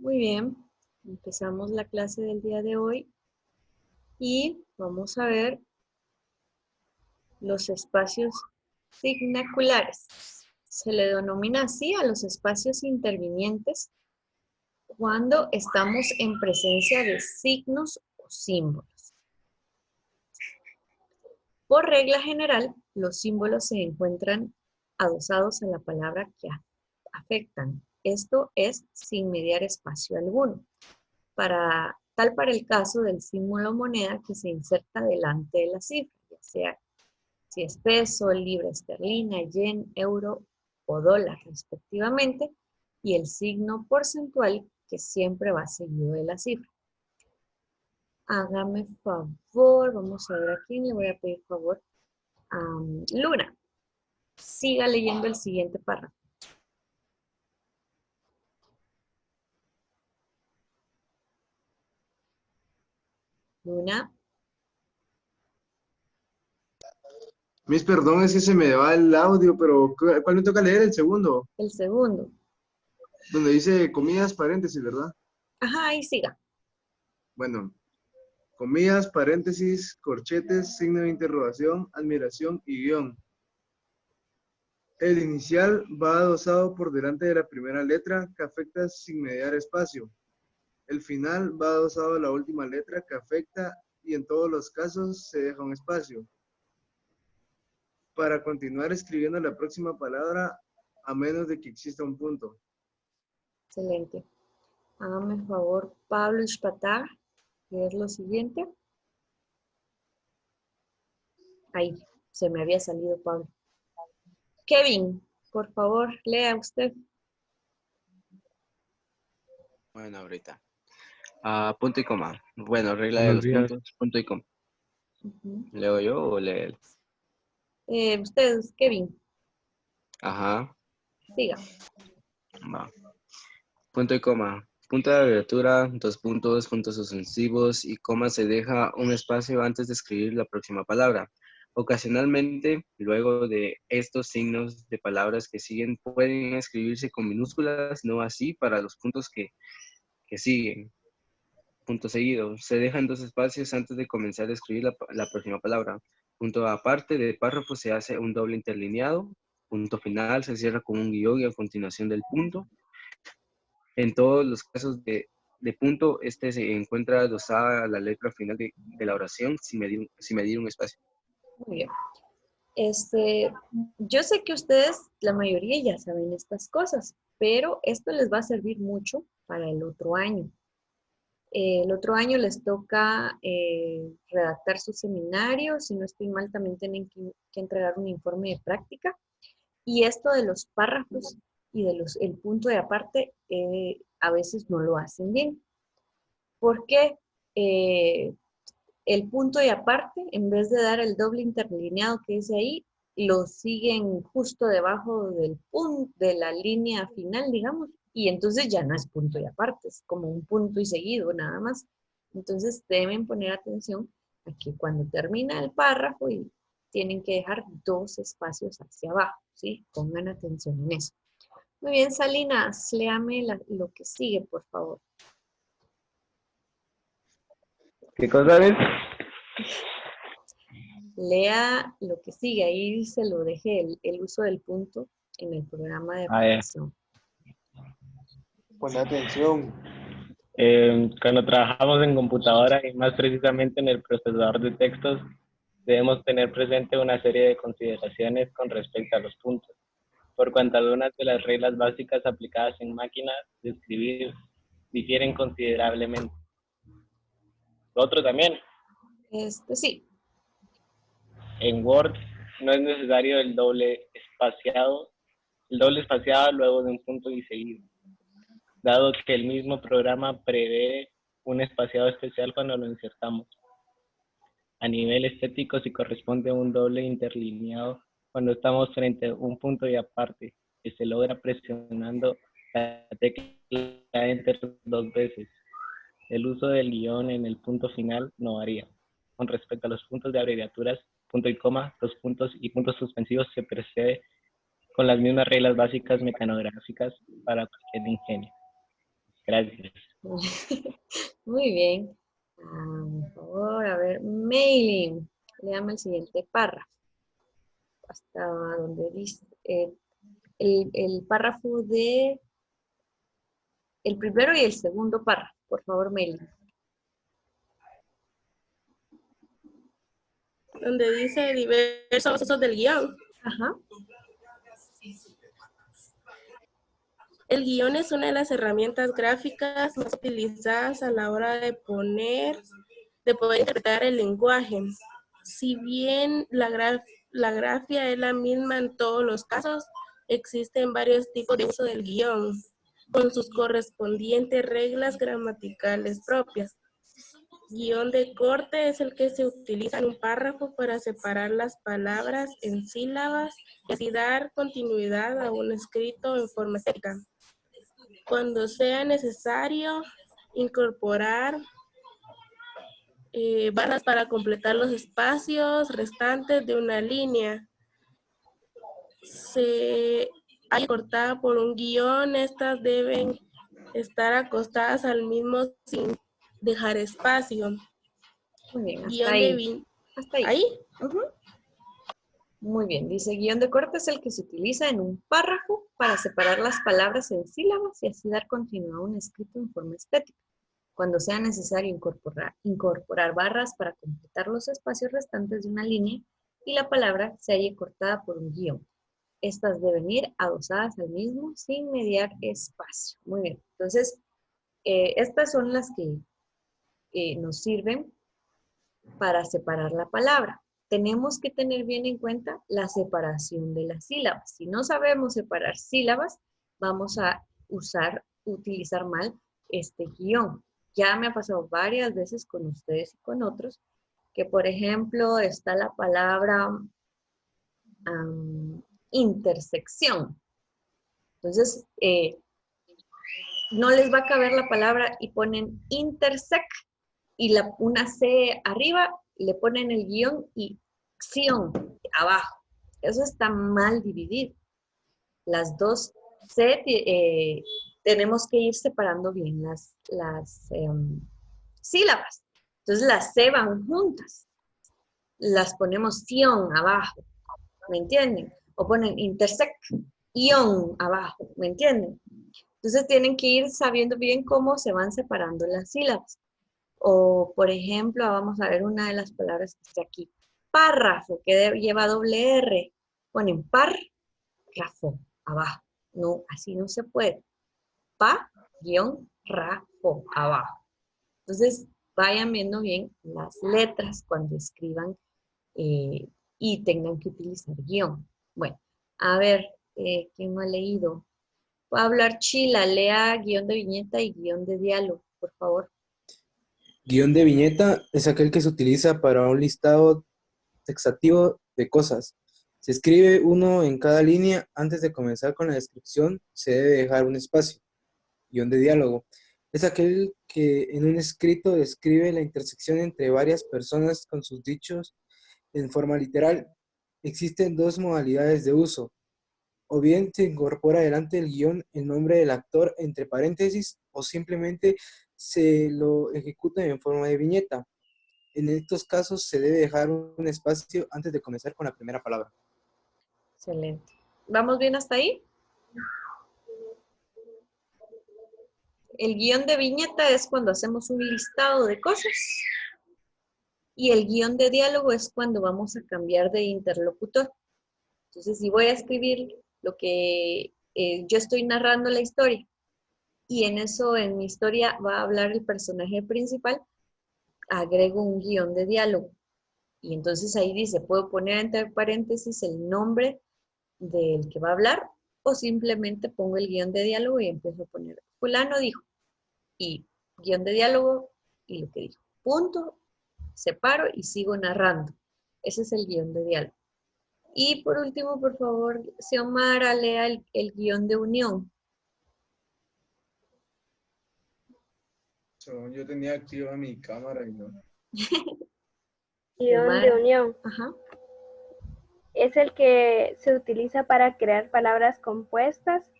Muy bien, empezamos la clase del día de hoy y vamos a ver los espacios signaculares. Se le denomina así a los espacios intervinientes cuando estamos en presencia de signos o símbolos. Por regla general, los símbolos se encuentran adosados a la palabra que afectan. Esto es sin mediar espacio alguno. Para el caso del símbolo moneda que se inserta delante de la cifra, ya sea si es peso, libra esterlina, yen, euro o dólar respectivamente, y el signo porcentual que siempre va seguido de la cifra. Hágame favor, vamos a ver a quién le voy a pedir favor. Luna, siga leyendo el siguiente párrafo. Luna. Mis perdones si se me va el audio, pero ¿cuál me toca leer? El segundo, El segundo. donde dice comillas, paréntesis, ¿verdad? Ajá, ahí siga. Bueno, comillas, paréntesis, corchetes, signo de interrogación, admiración y guión. El inicial va adosado por delante de la primera letra que afecta sin mediar espacio. El final va adosado a la última letra que afecta y en todos los casos se deja un espacio. Para continuar escribiendo la próxima palabra, a menos de que exista un punto. Excelente. Hágame favor, Pablo Espatar, leer lo siguiente. Ahí, se me había salido Pablo. Kevin, por favor, lea usted. Bueno, ahorita. Punto y coma. Bueno, regla de Buenos los días. puntos, punto y coma. ¿Leo yo o lee él? Usted, Kevin, Ajá, siga. va. Punto y coma. Punto de abreviatura, dos puntos, puntos suspensivos y coma se deja un espacio antes de escribir la próxima palabra. Ocasionalmente, luego de estos signos de palabras que siguen, pueden escribirse con minúsculas, no así para los puntos que siguen. Punto seguido. Se dejan dos espacios antes de comenzar a escribir la próxima palabra. Punto aparte de párrafo se hace un doble interlineado. Punto final se cierra con un guión y a continuación del punto. En todos los casos de punto, este se encuentra adosada a la letra final de la oración sin medir un espacio. Muy bien. Yo sé que ustedes, la mayoría ya saben estas cosas, pero esto les va a servir mucho para el otro año. El otro año les toca redactar su seminario, si no estoy mal también tienen que entregar un informe de práctica. Y esto de los párrafos y de el punto de aparte, a veces no lo hacen bien. Porque el punto de aparte, en vez de dar el doble interlineado que dice ahí, lo siguen justo debajo del punto, de la línea final, digamos, y entonces ya no es punto y aparte, es como un punto y seguido nada más. Entonces deben poner atención a que cuando termina el párrafo y tienen que dejar dos espacios hacia abajo, ¿sí? Pongan atención en eso. Muy bien, Salinas, léame lo que sigue, por favor. ¿Qué cosa es? Lea lo que sigue, ahí se lo dejé, el uso del punto en el programa de Ya. redacción. Pon atención. Cuando trabajamos en computadora y más precisamente en el procesador de textos, debemos tener presente una serie de consideraciones con respecto a los puntos, por cuanto algunas de las reglas básicas aplicadas en máquinas de escribir difieren considerablemente. Lo otro también, Sí, en Word no es necesario el doble espaciado luego de un punto y seguido, dado que el mismo programa prevé un espaciado especial cuando lo insertamos. A nivel estético, si corresponde a un doble interlineado cuando estamos frente a un punto y aparte, que se logra presionando la tecla Enter dos veces. El uso del guión en el punto final no varía. Con respecto a los puntos de abreviaturas, punto y coma, los puntos y puntos suspensivos se procede con las mismas reglas básicas mecanográficas para cualquier ingenio. Gracias. Muy bien. Por favor, a ver, mailing. Léame el siguiente párrafo. Hasta donde dice el párrafo de el primero y el segundo párrafo. Por favor, mailing. Donde dice diversos usos del guión. Ajá. El guión es una de las herramientas gráficas más utilizadas a la hora de poder interpretar el lenguaje. Si bien la grafía es la misma en todos los casos, existen varios tipos de uso del guión, con sus correspondientes reglas gramaticales propias. Guión de corte es el que se utiliza en un párrafo para separar las palabras en sílabas y así dar continuidad a un escrito en forma estética. Cuando sea necesario incorporar barras para completar los espacios restantes de una línea. Se hay cortada por un guión, estas deben estar acostadas al mismo sin dejar espacio. Muy bien, hasta Guión ahí. Hasta ahí. ¿Ahí? Muy bien, dice guión de corte es el que se utiliza en un párrafo para separar las palabras en sílabas y así dar continuidad a un escrito en forma estética. Cuando sea necesario incorporar barras para completar los espacios restantes de una línea y la palabra se halle cortada por un guión. Estas deben ir adosadas al mismo sin mediar espacio. Muy bien, entonces estas son las que nos sirven para separar la palabra. Tenemos que tener bien en cuenta la separación de las sílabas. Si no sabemos separar sílabas, vamos a utilizar mal este guión. Ya me ha pasado varias veces con ustedes y con otros, que por ejemplo está la palabra intersección. Entonces, no les va a caber la palabra y ponen intersect y una C arriba, le ponen el guión y ción abajo. Eso está mal dividido. Las dos C tenemos que ir separando bien las sílabas. Entonces las C van juntas. Las ponemos ción abajo, ¿me entienden? O ponen intersect, ion abajo, ¿me entienden? Entonces tienen que ir sabiendo bien cómo se van separando las sílabas. O, por ejemplo, vamos a ver una de las palabras que está aquí. Párrafo, que lleva doble R. Ponen párrafo abajo. No, así no se puede. Pa-rafo abajo. Entonces, vayan viendo bien las letras cuando escriban y tengan que utilizar guión. Bueno, a ver, ¿quién no ha leído? Pablo Archila, lea guión de viñeta y guión de diálogo, por favor. Guión de viñeta es aquel que se utiliza para un listado taxativo de cosas. Se escribe uno en cada línea. Antes de comenzar con la descripción, se debe dejar un espacio. Guión de diálogo es aquel que en un escrito describe la intersección entre varias personas con sus dichos en forma literal. Existen dos modalidades de uso. O bien se incorpora delante del guión el nombre del actor entre paréntesis o simplemente se lo ejecuta en forma de viñeta. En estos casos se debe dejar un espacio antes de comenzar con la primera palabra. Excelente. ¿Vamos bien hasta ahí? El guión de viñeta es cuando hacemos un listado de cosas y el guión de diálogo es cuando vamos a cambiar de interlocutor. Entonces, si voy a escribir lo que yo estoy narrando la historia y en eso, en mi historia, va a hablar el personaje principal, agrego un guión de diálogo. Y entonces ahí dice, puedo poner entre paréntesis el nombre del que va a hablar o simplemente pongo el guión de diálogo y empiezo a poner, fulano dijo, y guión de diálogo y lo que dijo. Punto, separo y sigo narrando. Ese es el guión de diálogo. Y por último, por favor, Xiomara, lea el guión de unión. Yo tenía activa mi cámara y no. Guión de unión. Ajá. Es el que se utiliza para crear palabras compuestas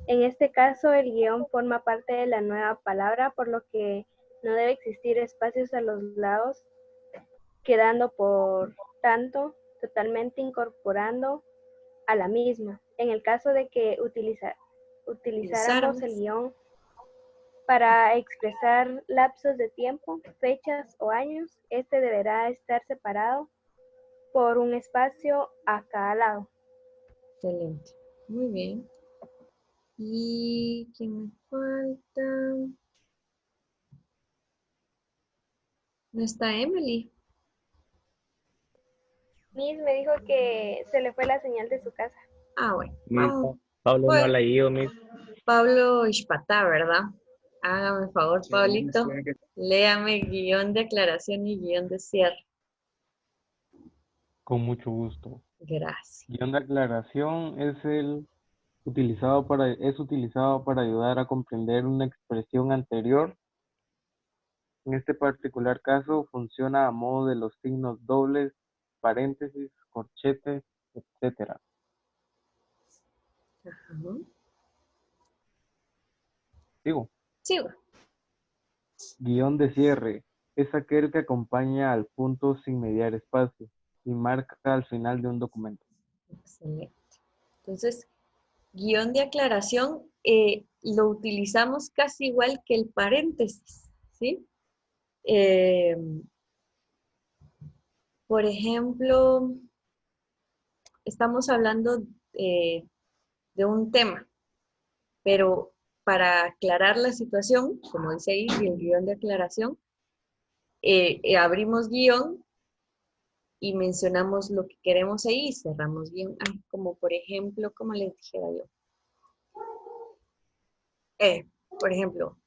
En este caso, el guión forma parte de la nueva palabra, por lo que no debe existir espacios a los lados, quedando por tanto totalmente incorporando a la misma. En el caso de que utilizáramos el guión para expresar lapsos de tiempo, fechas o años, este deberá estar separado por un espacio a cada lado. Excelente. Muy bien. ¿Y quién me falta? ¿No está Emily? Miss me dijo que se le fue la señal de su casa. Ah, bueno. Miss, Vamos. Pablo Pues, no la guió, Miss. Pablo Ishpatá, ¿verdad? Hágame el favor, Sí, Pablito. tiene que- Léame guión de aclaración y guión de cierre. Con mucho gusto. Gracias. Guión de aclaración es utilizado para ayudar a comprender una expresión anterior. En este particular caso funciona a modo de los signos dobles, paréntesis, corchetes, etc. Ajá. Digo, Sigo. guión de cierre es aquel que acompaña al punto sin mediar espacio y marca al final de un documento. Excelente. Entonces, guión de aclaración lo utilizamos casi igual que el paréntesis, ¿sí? Por ejemplo, estamos hablando de un tema, pero para aclarar la situación, como dice ahí, el guión de aclaración, abrimos guión y mencionamos lo que queremos ahí y cerramos guión. Como por ejemplo, como les dijera yo. Por ejemplo,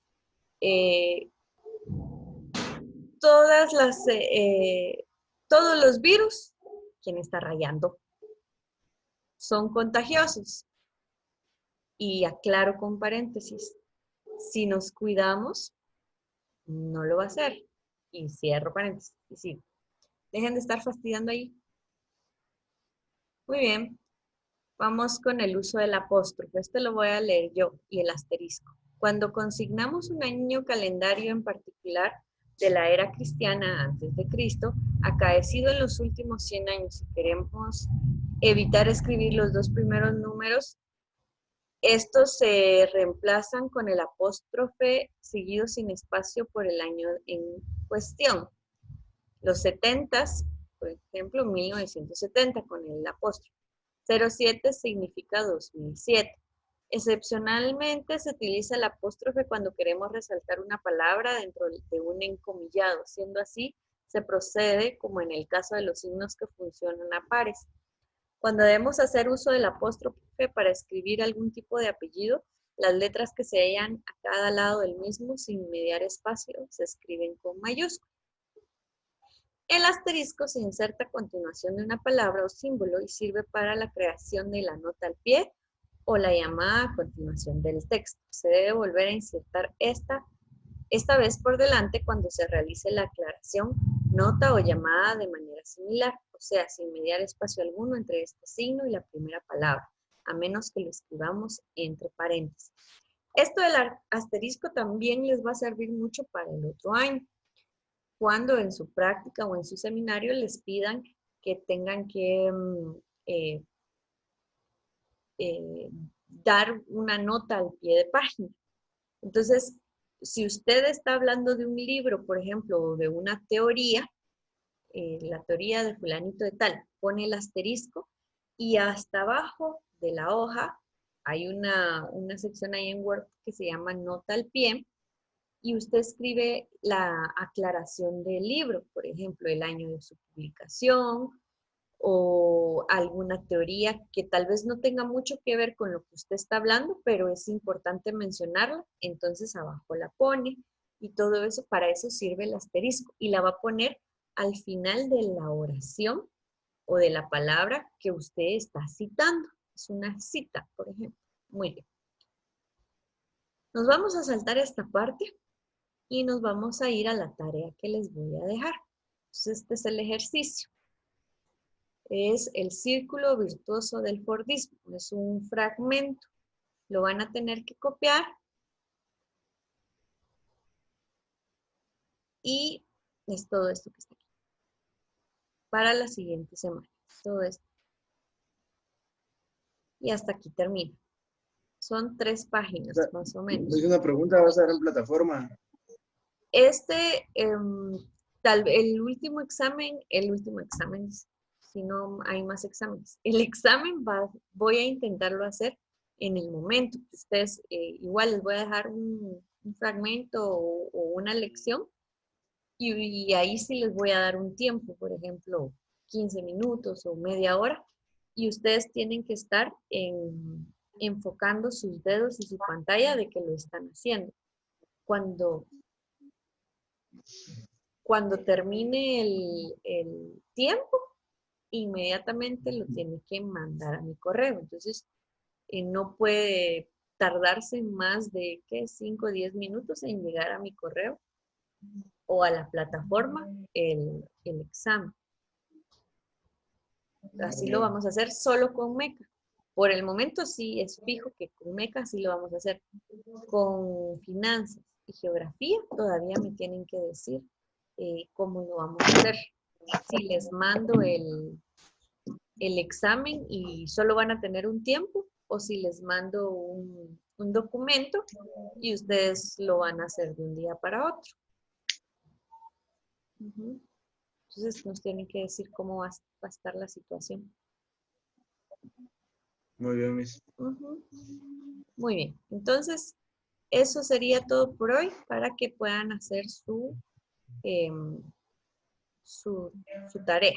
todos los virus, ¿quién está rayando? Son contagiosos. Y aclaro con paréntesis, si nos cuidamos, no lo va a hacer. Y cierro paréntesis. Y sigo. Dejen de estar fastidiando ahí. Muy bien. Vamos con el uso del apóstrofe. Este lo voy a leer yo y el asterisco. Cuando consignamos un año calendario en particular de la era cristiana antes de Cristo, acaecido en los últimos 100 años, y queremos evitar escribir los dos primeros números, estos se reemplazan con el apóstrofe seguido sin espacio por el año en cuestión. Los 70s, por ejemplo, 1970 con el apóstrofe. 07 significa 2007. Excepcionalmente se utiliza el apóstrofe cuando queremos resaltar una palabra dentro de un encomillado. Siendo así, se procede como en el caso de los signos que funcionan a pares. Cuando debemos hacer uso del apóstrofe para escribir algún tipo de apellido, las letras que se hallan a cada lado del mismo, sin mediar espacio, se escriben con mayúscula. El asterisco se inserta a continuación de una palabra o símbolo y sirve para la creación de la nota al pie o la llamada a continuación del texto. Se debe volver a insertar esta vez por delante cuando se realice la aclaración, nota o llamada de manera similar, o sea, sin mediar espacio alguno entre este signo y la primera palabra, a menos que lo escribamos entre paréntesis. Esto del asterisco también les va a servir mucho para el otro año, cuando en su práctica o en su seminario les pidan que tengan que dar una nota al pie de página. Entonces, si usted está hablando de un libro, por ejemplo, o de una teoría, la teoría de fulanito de tal, pone el asterisco y hasta abajo de la hoja hay una sección ahí en Word que se llama nota al pie y usted escribe la aclaración del libro, por ejemplo, el año de su publicación o alguna teoría que tal vez no tenga mucho que ver con lo que usted está hablando, pero es importante mencionarla, entonces abajo la pone y todo eso, para eso sirve el asterisco y la va a poner al final de la oración o de la palabra que usted está citando. Es una cita, por ejemplo. Muy bien. Nos vamos a saltar esta parte y nos vamos a ir a la tarea que les voy a dejar. Entonces, este es el ejercicio. Es el círculo virtuoso del Fordismo. Es un fragmento, Lo van a tener que copiar y es todo esto que está aquí. Para la siguiente semana. Todo esto. Y hasta aquí termina. Son 3 páginas, más o menos. Es una pregunta, ¿vas a dar en plataforma? El último examen, si no hay más exámenes. El examen voy a intentarlo hacer en el momento. Ustedes, igual les voy a dejar un fragmento o una lección y ahí sí les voy a dar un tiempo, por ejemplo, 15 minutos o media hora, y ustedes tienen que estar enfocando sus dedos y su pantalla de que lo están haciendo. Cuando termine el tiempo, inmediatamente lo tiene que mandar a mi correo. Entonces, no puede tardarse más de 5 o 10 minutos en llegar a mi correo o a la plataforma el examen. Así lo vamos a hacer solo con MECA. Por el momento sí es fijo que con MECA sí lo vamos a hacer. Con finanzas y geografía todavía me tienen que decir cómo lo vamos a hacer. Si les mando el examen y solo van a tener un tiempo, o si les mando un documento y ustedes lo van a hacer de un día para otro. Entonces nos tienen que decir cómo va a estar la situación. Muy bien, Miss. Muy bien. Entonces, eso sería todo por hoy para que puedan hacer su tarea.